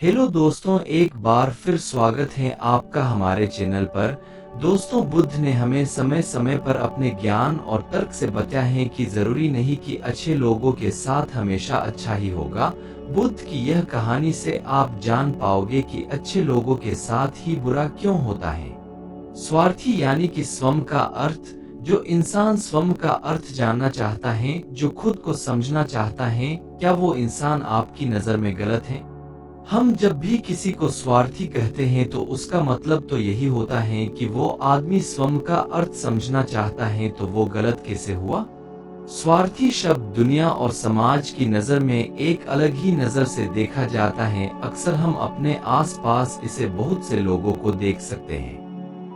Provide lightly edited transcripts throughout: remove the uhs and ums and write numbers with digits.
Hello दोस्तों, एक बार फिर स्वागत है आपका हमारे चैनल पर। दोस्तों, बुद्ध ने हमें समय समय पर अपने ज्ञान और तर्क से बताया है कि जरूरी नहीं कि अच्छे लोगों के साथ हमेशा अच्छा ही होगा। बुद्ध की यह कहानी से आप जान पाओगे कि अच्छे लोगों के साथ ही बुरा क्यों होता है। स्वार्थी यानी कि स्वयं का अर्थ। जो इंसान स्वयं का अर्थ जानना चाहता है, जो खुद को समझना चाहता है, क्या वो इंसान आपकी नजर में गलत है? हम जब भी किसी को स्वार्थी कहते हैं तो उसका मतलब तो यही होता है कि वो आदमी स्वयं का अर्थ समझना चाहता है, तो वो गलत कैसे हुआ? स्वार्थी शब्द दुनिया और समाज की नजर में एक अलग ही नजर से देखा जाता है। अक्सर हम अपने आसपास इसे बहुत से लोगों को देख सकते हैं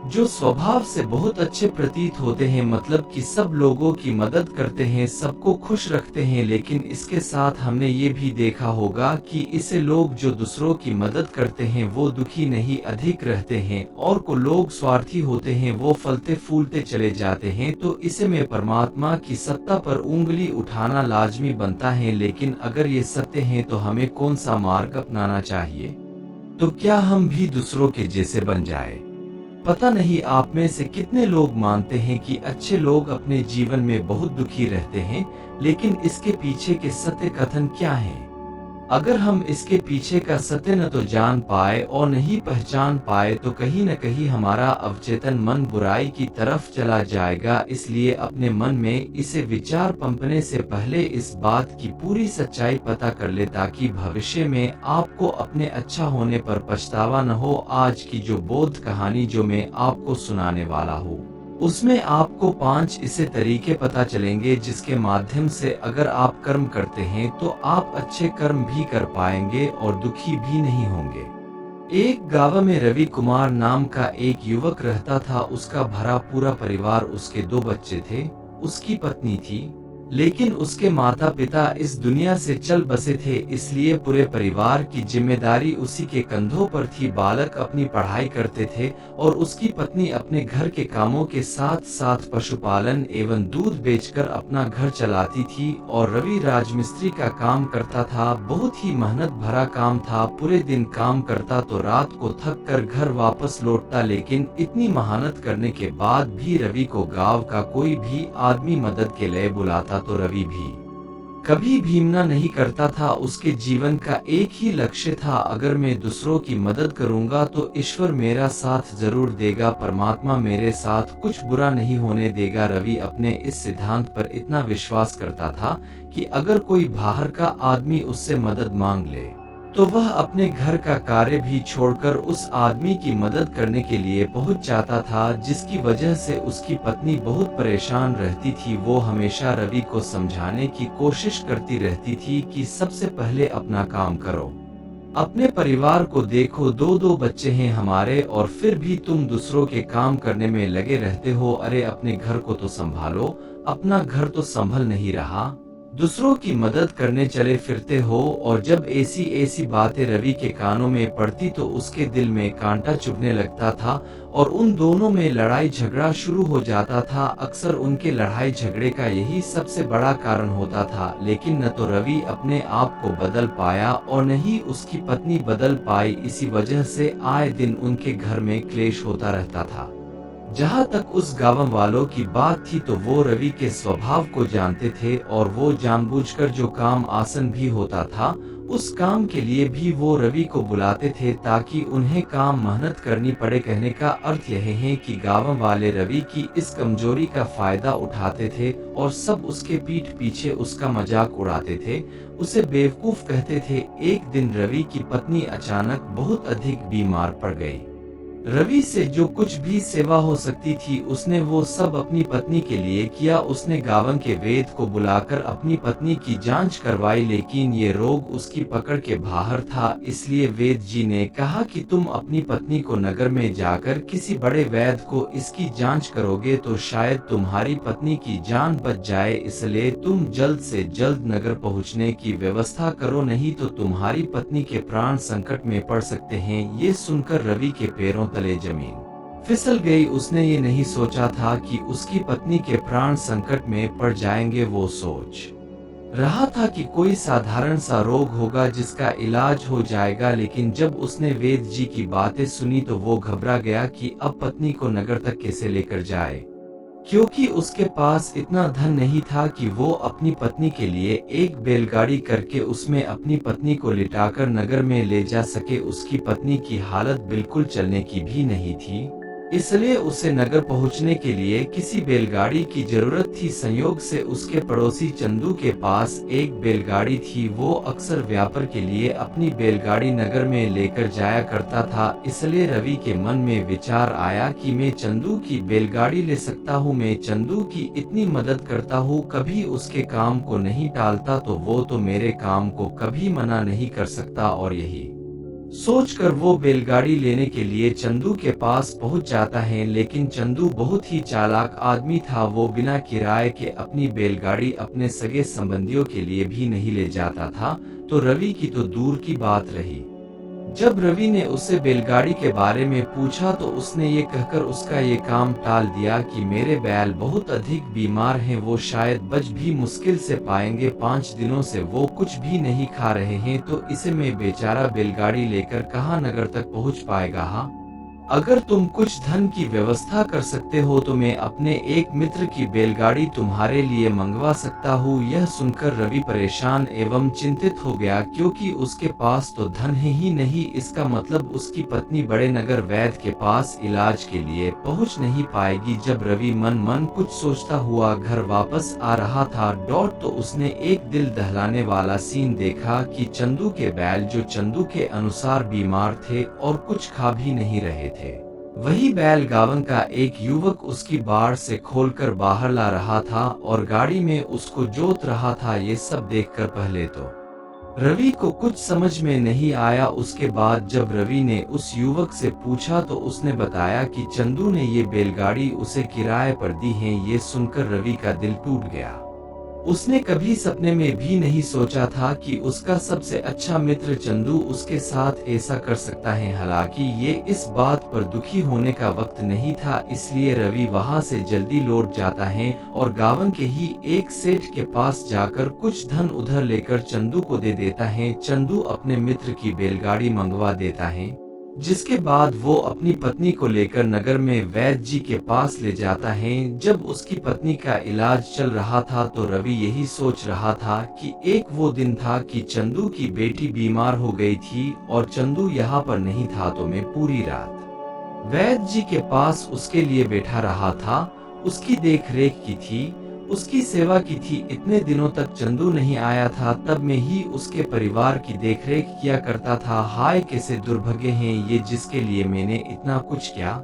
जो स्वभाव से बहुत अच्छे प्रतीत होते हैं, मतलब कि सब लोगों की मदद करते हैं, सबको खुश रखते हैं। लेकिन इसके साथ हमने ये भी देखा होगा कि इसे लोग जो दूसरों की मदद करते हैं वो दुखी नहीं अधिक रहते हैं, और को लोग स्वार्थी होते हैं वो फलते फूलते चले जाते हैं। तो इसे में परमात्मा की सत्ता पर उंगली उठाना लाजमी बनता है। लेकिन अगर ये सत्य है तो हमें कौन सा मार्ग अपनाना चाहिए? तो क्या हम भी दूसरों के जैसे बन जाए? पता नहीं आप में से कितने लोग मानते हैं कि अच्छे लोग अपने जीवन में बहुत दुखी रहते हैं, लेकिन इसके पीछे के सत्य कथन क्या है? अगर हम इसके पीछे का सत्य न तो जान पाए और नहीं पहचान पाए तो कहीं न कहीं हमारा अवचेतन मन बुराई की तरफ चला जाएगा। इसलिए अपने मन में इसे विचार पंपने से पहले इस बात की पूरी सच्चाई पता कर ले, ताकि भविष्य में आपको अपने अच्छा होने पर पछतावा न हो। आज की जो बोध कहानी जो मैं आपको सुनाने वाला हूँ, उसमें आपको 5 ऐसे तरीके पता चलेंगे जिसके माध्यम से अगर आप कर्म करते हैं तो आप अच्छे कर्म भी कर पाएंगे और दुखी भी नहीं होंगे। एक गांव में रवि कुमार नाम का एक युवक रहता था। उसका भरा पूरा परिवार, उसके 2 बच्चे थे, उसकी पत्नी थी। लेकिन उसके माता पिता इस दुनिया से चल बसे थे, इसलिए पूरे परिवार की जिम्मेदारी उसी के कंधों पर थी। बालक अपनी पढ़ाई करते थे और उसकी पत्नी अपने घर के कामों के साथ साथ पशुपालन एवं दूध बेचकर अपना घर चलाती थी। और रवि राजमिस्त्री का काम करता था। बहुत ही मेहनत भरा काम था। पूरे दिन काम करता तो रात को थक कर घर वापस लौटता। लेकिन इतनी मेहनत करने के बाद भी रवि को गांव का कोई भी आदमी मदद के लिए बुलाता तो रवि भी कभी भीमना नहीं करता था। उसके जीवन का एक ही लक्ष्य था, अगर मैं दूसरों की मदद करूंगा तो ईश्वर मेरा साथ जरूर देगा, परमात्मा मेरे साथ कुछ बुरा नहीं होने देगा। रवि अपने इस सिद्धांत पर इतना विश्वास करता था कि अगर कोई बाहर का आदमी उससे मदद मांग ले तो वह अपने घर का कार्य भी छोड़कर उस आदमी की मदद करने के लिए पहुंच जाता था, जिसकी वजह से उसकी पत्नी बहुत परेशान रहती थी। वो हमेशा रवि को समझाने की कोशिश करती रहती थी कि सबसे पहले अपना काम करो, अपने परिवार को देखो। 2 बच्चे हैं हमारे और फिर भी तुम दूसरों के काम करने में लगे रहते हो। अरे अपने घर को तो संभालो, अपना घर तो संभल नहीं रहा, दूसरों की मदद करने चले फिरते हो। और जब ऐसी ऐसी बातें रवि के कानों में पड़ती तो उसके दिल में कांटा चुभने लगता था और उन दोनों में लड़ाई झगड़ा शुरू हो जाता था। अक्सर उनके लड़ाई झगड़े का यही सबसे बड़ा कारण होता था। लेकिन न तो रवि अपने आप को बदल पाया और न ही उसकी पत्नी बदल पाई। इसी वजह से आए दिन उनके घर में क्लेश होता रहता था। जहाँ तक उस गांव वालों की बात थी तो वो रवि के स्वभाव को जानते थे और वो जानबूझकर जो काम आसान भी होता था उस काम के लिए भी वो रवि को बुलाते थे ताकि उन्हें काम मेहनत करनी पड़े। कहने का अर्थ यह है कि गांव वाले रवि की इस कमजोरी का फायदा उठाते थे और सब उसके पीठ पीछे उसका मजाक उड़ाते थे, उसे बेवकूफ कहते थे। एक दिन रवि की पत्नी अचानक बहुत अधिक बीमार पड़ गई। रवि से जो कुछ भी सेवा हो सकती थी उसने वो सब अपनी पत्नी के लिए किया। उसने गांव के वैद्य को बुलाकर अपनी पत्नी की जांच करवाई, लेकिन ये रोग उसकी पकड़ के बाहर था। इसलिए वैद्य जी ने कहा कि तुम अपनी पत्नी को नगर में जाकर किसी बड़े वैद्य को इसकी जांच करोगे तो शायद तुम्हारी पत्नी की जान बच जाए, इसलिए तुम जल्द से जल्द नगर पहुंचने की व्यवस्था करो, नहीं तो तुम्हारी पत्नी के प्राण संकट में पड़ सकते हैं। ये सुनकर रवि के पैरों तले जमीन फिसल गई। उसने ये नहीं सोचा था कि उसकी पत्नी के प्राण संकट में पड़ जाएंगे। वो सोच रहा था कि कोई साधारण सा रोग होगा जिसका इलाज हो जाएगा, लेकिन जब उसने वेद जी की बातें सुनी तो वो घबरा गया कि अब पत्नी को नगर तक कैसे लेकर जाए, क्योंकि उसके पास इतना धन नहीं था कि वो अपनी पत्नी के लिए एक बैलगाड़ी करके उसमें अपनी पत्नी को लिटाकर नगर में ले जा सके। उसकी पत्नी की हालत बिल्कुल चलने की भी नहीं थी, इसलिए उसे नगर पहुंचने के लिए किसी बैलगाड़ी की जरूरत थी। संयोग से उसके पड़ोसी चंदू के पास एक बैलगाड़ी थी। वो अक्सर व्यापार के लिए अपनी बैलगाड़ी नगर में लेकर जाया करता था, इसलिए रवि के मन में विचार आया कि मैं चंदू की बैलगाड़ी ले सकता हूँ, मैं चंदू की इतनी मदद करता हूँ, कभी उसके काम को नहीं टालता तो वो तो मेरे काम को कभी मना नहीं कर सकता। और यही सोचकर वो बैलगाड़ी लेने के लिए चंदू के पास पहुंच जाता है। लेकिन चंदू बहुत ही चालाक आदमी था, वो बिना किराए के अपनी बैलगाड़ी अपने सगे संबंधियों के लिए भी नहीं ले जाता था, तो रवि की तो दूर की बात रही। जब रवि ने उससे बैलगाड़ी के बारे में पूछा तो उसने ये कहकर उसका ये काम टाल दिया कि मेरे बैल बहुत अधिक बीमार हैं, वो शायद बच भी मुश्किल से पाएंगे, 5 दिनों से वो कुछ भी नहीं खा रहे हैं, तो इसे मैं बेचारा बैलगाड़ी लेकर कहाँ नगर तक पहुँच पाएगा। हाँ, अगर तुम कुछ धन की व्यवस्था कर सकते हो तो मैं अपने एक मित्र की बैलगाड़ी तुम्हारे लिए मंगवा सकता हूँ। यह सुनकर रवि परेशान एवं चिंतित हो गया, क्योंकि उसके पास तो धन है ही नहीं, इसका मतलब उसकी पत्नी बड़े नगर वैद्य के पास इलाज के लिए पहुँच नहीं पाएगी। जब रवि मन मन कुछ सोचता हुआ घर वापस आ रहा था तो उसने एक दिल दहलाने वाला सीन देखा कि चंदू के बैल, जो चंदू के अनुसार बीमार थे और कुछ खा भी नहीं रहे थे, वही बैल गांव का एक युवक उसकी बाड़ से खोलकर बाहर ला रहा था और गाड़ी में उसको जोत रहा था। ये सब देखकर पहले तो रवि को कुछ समझ में नहीं आया। उसके बाद जब रवि ने उस युवक से पूछा तो उसने बताया कि चंदू ने ये बैलगाड़ी उसे किराए पर दी है। ये सुनकर रवि का दिल टूट गया। उसने कभी सपने में भी नहीं सोचा था कि उसका सबसे अच्छा मित्र चंदू उसके साथ ऐसा कर सकता है। हालांकि ये इस बात पर दुखी होने का वक्त नहीं था, इसलिए रवि वहां से जल्दी लौट जाता है और गांव के ही एक सेठ के पास जाकर कुछ धन उधर लेकर चंदू को दे देता है। चंदू अपने मित्र की बैलगाड़ी मंगवा देता है, जिसके बाद वो अपनी पत्नी को लेकर नगर में वैद्य जी के पास ले जाता है। जब उसकी पत्नी का इलाज चल रहा था तो रवि यही सोच रहा था कि एक वो दिन था कि चंदू की बेटी बीमार हो गई थी और चंदू यहाँ पर नहीं था, तो मैं पूरी रात वैद्य जी के पास उसके लिए बैठा रहा था, उसकी देख रेख की थी, उसकी सेवा की थी। इतने दिनों तक चंदू नहीं आया था, तब मैं ही उसके परिवार की देखरेख किया करता था। हाय कैसे दुर्भाग्य हैं ये, जिसके लिए मैंने इतना कुछ किया,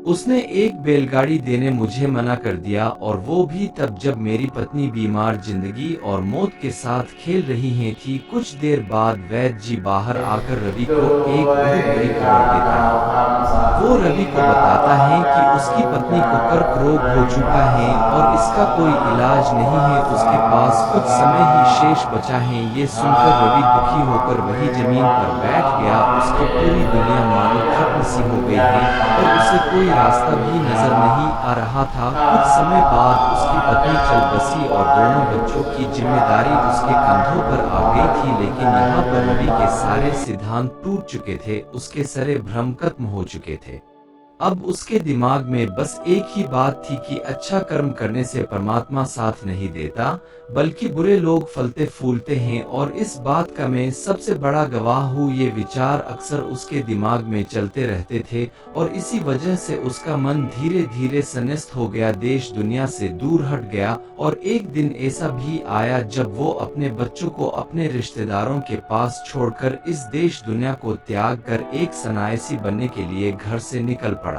उसने एक बैलगाड़ी देने मुझे मना कर दिया, और वो भी तब जब मेरी पत्नी बीमार जिंदगी और मौत के साथ खेल रही है थी। कुछ देर बाद वैद्य जी बाहर आकर रवि को एक बहुत बड़ी खबर देता है। वो रवि को बताता है कि उसकी पत्नी को कर्क रोग हो चुका है और इसका कोई इलाज नहीं है, उसके पास कुछ समय ही शेष बचा है। ये सुनकर रवि दुखी होकर वही जमीन पर बैठ गया। उसकी पूरी दुनिया मानो खत्म सी हो गई है और उसे कोई रास्ता भी नजर नहीं आ रहा था। कुछ समय बाद उसकी पत्नी चल बसी और दोनों बच्चों की जिम्मेदारी उसके कंधों पर आ गई थी। लेकिन यहाँ पर रवि के सारे सिद्धांत टूट चुके थे, उसके सारे भ्रम खत्म हो चुके थे। अब उसके दिमाग में बस एक ही बात थी कि अच्छा कर्म करने से परमात्मा साथ नहीं देता, बल्कि बुरे लोग फलते फूलते हैं, और इस बात का मैं सबसे बड़ा गवाह हूँ। ये विचार अक्सर उसके दिमाग में चलते रहते थे और इसी वजह से उसका मन धीरे धीरे संन्यास्त हो गया, देश दुनिया से दूर हट गया। और एक दिन ऐसा भी आया जब वो अपने बच्चों को अपने रिश्तेदारों के पास छोड़कर इस देश दुनिया को त्याग कर एक सन्यासी बनने के लिए घर से निकल पड़ा।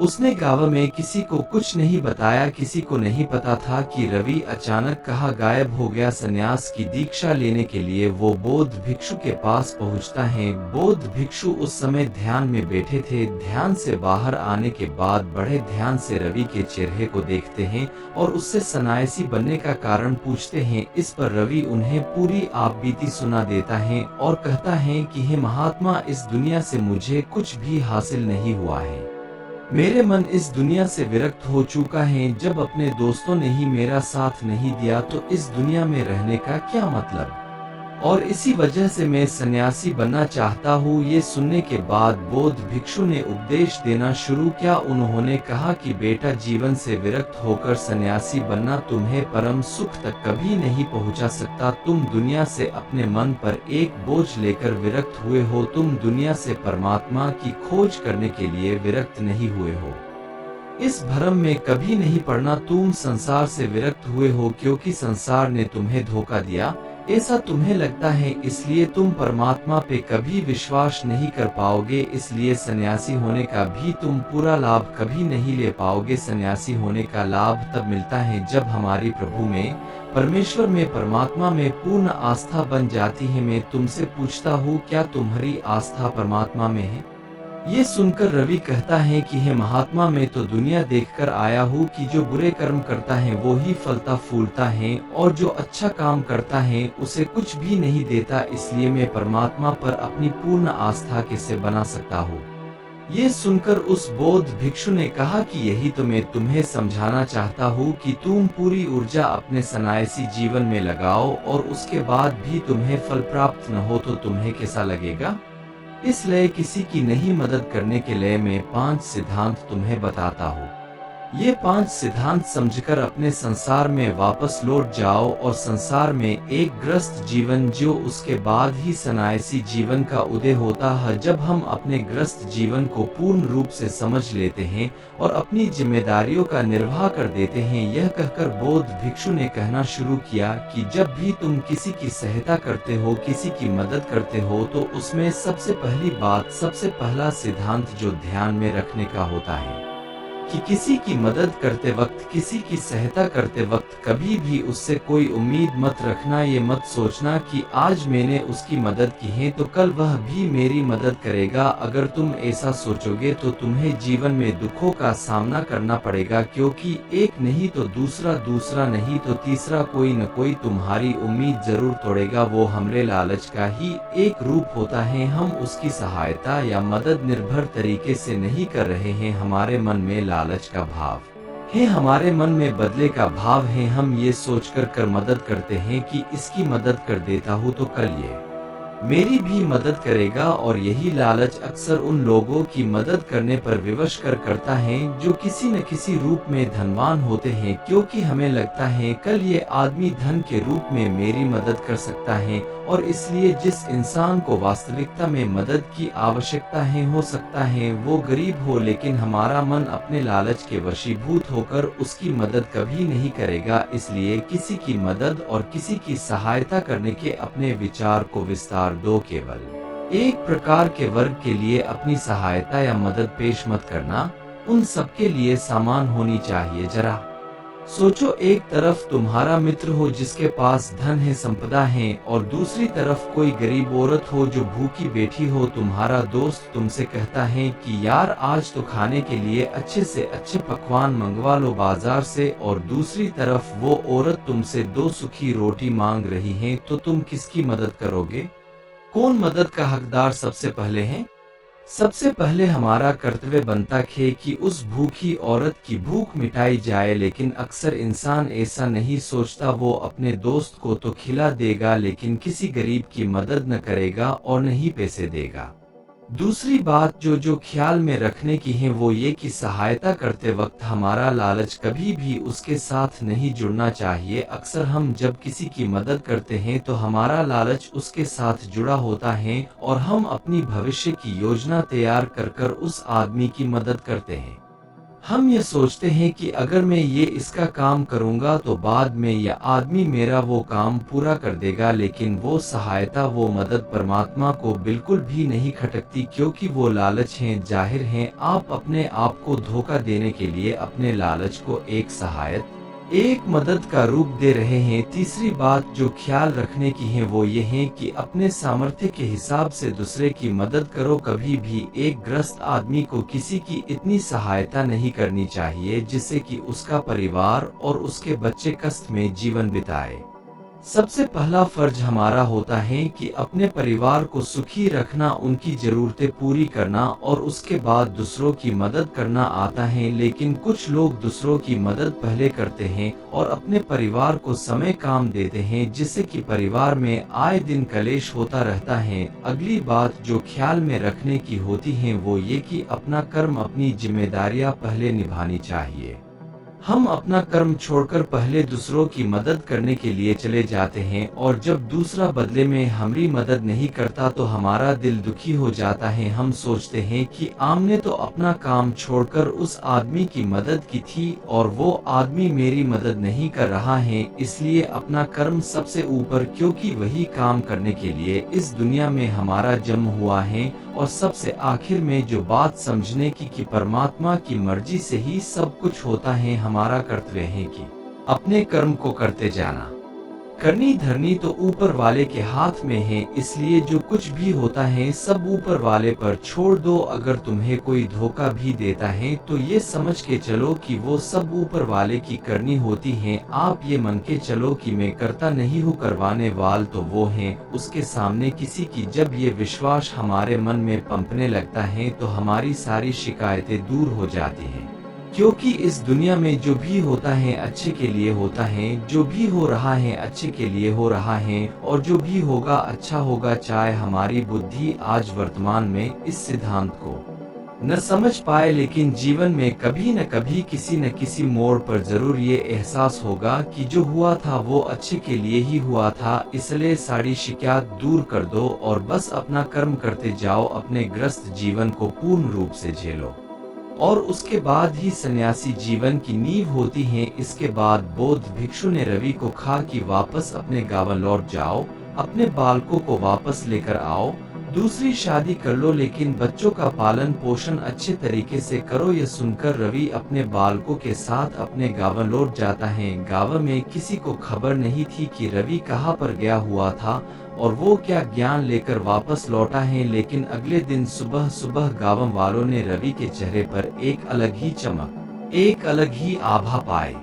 उसने गांव में किसी को कुछ नहीं बताया, किसी को नहीं पता था कि रवि अचानक कहाँ गायब हो गया। संन्यास की दीक्षा लेने के लिए वो बौद्ध भिक्षु के पास पहुंचता है। बौद्ध भिक्षु उस समय ध्यान में बैठे थे। ध्यान से बाहर आने के बाद बड़े ध्यान से रवि के चेहरे को देखते हैं और उससे सन्यासी बनने का कारण पूछते हैं। इस पर रवि उन्हें पूरी आप बीती सुना देता है और कहता है कि हे महात्मा, इस दुनिया से मुझे कुछ भी हासिल नहीं हुआ है, मेरे मन इस दुनिया से विरक्त हो चुका है। जब अपने दोस्तों ने ही मेरा साथ नहीं दिया तो इस दुनिया में रहने का क्या मतलब। और इसी वजह से मैं सन्यासी बनना चाहता हूँ। ये सुनने के बाद बौद्ध भिक्षु ने उपदेश देना शुरू किया। उन्होंने कहा कि बेटा, जीवन से विरक्त होकर सन्यासी बनना तुम्हें परम सुख तक कभी नहीं पहुँचा सकता। तुम दुनिया से अपने मन पर एक बोझ लेकर विरक्त हुए हो। तुम दुनिया से परमात्मा की खोज करने के लिए विरक्त नहीं हुए हो। इस भ्रम में कभी नहीं पड़ना। तुम संसार से विरक्त हुए हो क्योंकि संसार ने तुम्हें धोखा दिया, ऐसा तुम्हें लगता है, इसलिए तुम परमात्मा पे कभी विश्वास नहीं कर पाओगे। इसलिए सन्यासी होने का भी तुम पूरा लाभ कभी नहीं ले पाओगे। सन्यासी होने का लाभ तब मिलता है जब हमारी प्रभु में, परमेश्वर में, परमात्मा में पूर्ण आस्था बन जाती है। मैं तुमसे पूछता हूँ, क्या तुम्हारी आस्था परमात्मा में है? ये सुनकर रवि कहता है कि हे महात्मा, मैं तो दुनिया देखकर आया हूँ कि जो बुरे कर्म करता है वो ही फलता फूलता है और जो अच्छा काम करता है उसे कुछ भी नहीं देता। इसलिए मैं परमात्मा पर अपनी पूर्ण आस्था कैसे बना सकता हूँ। ये सुनकर उस बौद्ध भिक्षु ने कहा कि यही तो मैं तुम्हें समझाना चाहता हूँ कि तुम पूरी ऊर्जा अपने सन्यासी जीवन में लगाओ और उसके बाद भी तुम्हें फल प्राप्त न हो तो तुम्हें कैसा लगेगा। इसलिए किसी की नहीं मदद करने के लिए मैं 5 सिद्धांत तुम्हें बताता हूँ। ये 5 सिद्धांत समझकर अपने संसार में वापस लौट जाओ और संसार में एक ग्रस्त जीवन जो उसके बाद ही सन्यासी जीवन का उदय होता है। जब हम अपने ग्रस्त जीवन को पूर्ण रूप से समझ लेते हैं और अपनी जिम्मेदारियों का निर्वाह कर देते हैं। यह कहकर बौद्ध भिक्षु ने कहना शुरू किया कि जब भी तुम किसी की सहायता करते हो, किसी की मदद करते हो, तो उसमें सबसे पहली बात, सबसे पहला सिद्धांत जो ध्यान में रखने का होता है कि किसी की मदद करते वक्त, किसी की सहायता करते वक्त कभी भी उससे कोई उम्मीद मत रखना। ये मत सोचना कि आज मैंने उसकी मदद की है तो कल वह भी मेरी मदद करेगा। अगर तुम ऐसा सोचोगे तो तुम्हें जीवन में दुखों का सामना करना पड़ेगा, क्योंकि एक नहीं तो दूसरा, दूसरा नहीं तो तीसरा कोई न कोई तुम्हारी उम्मीद जरूर तोड़ेगा। वो हमरे लालच का ही एक रूप होता है। हम उसकी सहायता या मदद निर्भर तरीके से नहीं कर रहे हैं। हमारे मन में लालच का भाव है, हमारे मन में बदले का भाव है। हम ये सोचकर कर मदद करते हैं कि इसकी मदद कर देता हूँ तो कल ये मेरी भी मदद करेगा। और यही लालच अक्सर उन लोगों की मदद करने पर विवश करता है जो किसी न किसी रूप में धनवान होते हैं, क्योंकि हमें लगता है कल ये आदमी धन के रूप में मेरी मदद कर सकता है। और इसलिए जिस इंसान को वास्तविकता में मदद की आवश्यकता है, हो सकता है वो गरीब हो, लेकिन हमारा मन अपने लालच के वशीभूत होकर उसकी मदद कभी नहीं करेगा। इसलिए किसी की मदद और किसी की सहायता करने के अपने विचार को विस्तार दो। केवल एक प्रकार के वर्ग के लिए अपनी सहायता या मदद पेश मत करना, उन सबके लिए समान होनी चाहिए। जरा सोचो, एक तरफ तुम्हारा मित्र हो जिसके पास धन है, संपदा है, और दूसरी तरफ कोई गरीब औरत हो जो भूखी बैठी हो। तुम्हारा दोस्त तुमसे कहता है कि यार आज तो खाने के लिए अच्छे से अच्छे पकवान मंगवा लो बाजार से, और दूसरी तरफ वो औरत तुमसे 2 सूखी रोटी मांग रही है, तो तुम किसकी मदद करोगे? कौन मदद का हकदार सबसे पहले है? सबसे पहले हमारा कर्तव्य बनता है कि उस भूखी औरत की भूख मिटाई जाए, लेकिन अक्सर इंसान ऐसा नहीं सोचता। वो अपने दोस्त को तो खिला देगा लेकिन किसी गरीब की मदद न करेगा और न ही पैसे देगा। दूसरी बात जो ख्याल में रखने की है वो ये कि सहायता करते वक्त हमारा लालच कभी भी उसके साथ नहीं जुड़ना चाहिए। अक्सर हम जब किसी की मदद करते हैं तो हमारा लालच उसके साथ जुड़ा होता है और हम अपनी भविष्य की योजना तैयार कर उस आदमी की मदद करते हैं। हम ये सोचते हैं कि अगर मैं ये इसका काम करूंगा तो बाद में यह आदमी मेरा वो काम पूरा कर देगा, लेकिन वो सहायता, वो मदद परमात्मा को बिल्कुल भी नहीं खटकती, क्योंकि वो लालच है। जाहिर है आप अपने आप को धोखा देने के लिए अपने लालच को एक सहायता, एक मदद का रूप दे रहे हैं। तीसरी बात जो ख्याल रखने की है वो ये है कि अपने सामर्थ्य के हिसाब से दूसरे की मदद करो। कभी भी एक ग्रस्त आदमी को किसी की इतनी सहायता नहीं करनी चाहिए जिससे कि उसका परिवार और उसके बच्चे कष्ट में जीवन बिताए। सबसे पहला फर्ज हमारा होता है कि अपने परिवार को सुखी रखना, उनकी जरूरतें पूरी करना और उसके बाद दूसरों की मदद करना आता है। लेकिन कुछ लोग दूसरों की मदद पहले करते हैं और अपने परिवार को समय काम देते हैं, जिससे कि परिवार में आए दिन कलेश होता रहता है। अगली बात जो ख्याल में रखने की होती है वो ये कि अपना कर्म, अपनी जिम्मेदारियां पहले निभानी चाहिए। हम अपना कर्म छोड़कर पहले दूसरों की मदद करने के लिए चले जाते हैं और जब दूसरा बदले में हमारी मदद नहीं करता तो हमारा दिल दुखी हो जाता है। हम सोचते हैं कि आमने तो अपना काम छोड़कर उस आदमी की मदद की थी और वो आदमी मेरी मदद नहीं कर रहा है, इसलिए अपना कर्म सबसे ऊपर, क्योंकि वही काम करने के लिए इस दुनिया में हमारा जन्म हुआ है। और सबसे आखिर में जो बात समझने की कि परमात्मा की मर्जी से ही सब कुछ होता है। हमारा कर्तव्य है कि अपने कर्म को करते जाना। करनी धरनी तो ऊपर वाले के हाथ में है, इसलिए जो कुछ भी होता है सब ऊपर वाले पर छोड़ दो। अगर तुम्हें कोई धोखा भी देता है तो ये समझ के चलो कि वो सब ऊपर वाले की करनी होती है। आप ये मन के चलो कि मैं करता नहीं हूँ, करवाने वाल तो वो हैं। उसके सामने किसी की जब ये विश्वास हमारे मन में पंपने लगता है तो हमारी सारी शिकायतें दूर हो जाती हैं। क्योंकि इस दुनिया में जो भी होता है अच्छे के लिए होता है, जो भी हो रहा है अच्छे के लिए हो रहा है और जो भी होगा अच्छा होगा। चाहे हमारी बुद्धि आज वर्तमान में इस सिद्धांत को न समझ पाए, लेकिन जीवन में कभी न कभी किसी न किसी मोड़ पर जरूर ये एहसास होगा कि जो हुआ था वो अच्छे के लिए ही हुआ था। इसलिए सारी शिकायत दूर कर दो और बस अपना कर्म करते जाओ, अपने ग्रस्त जीवन को पूर्ण रूप से झेलो और उसके बाद ही सन्यासी जीवन की नींव होती है। इसके बाद बौद्ध भिक्षु ने रवि को कहा कि वापस अपने गांव लौट जाओ, अपने बालकों को वापस लेकर आओ, दूसरी शादी कर लो, लेकिन बच्चों का पालन पोषण अच्छे तरीके से करो। यह सुनकर रवि अपने बालकों के साथ अपने गांव लौट जाता है। गांव में किसी को खबर नहीं थी कि रवि कहाँ पर गया हुआ था और वो क्या ज्ञान लेकर वापस लौटा है। लेकिन अगले दिन सुबह सुबह गांव वालों ने रवि के चेहरे पर एक अलग ही चमक, एक अलग ही आभा पाई।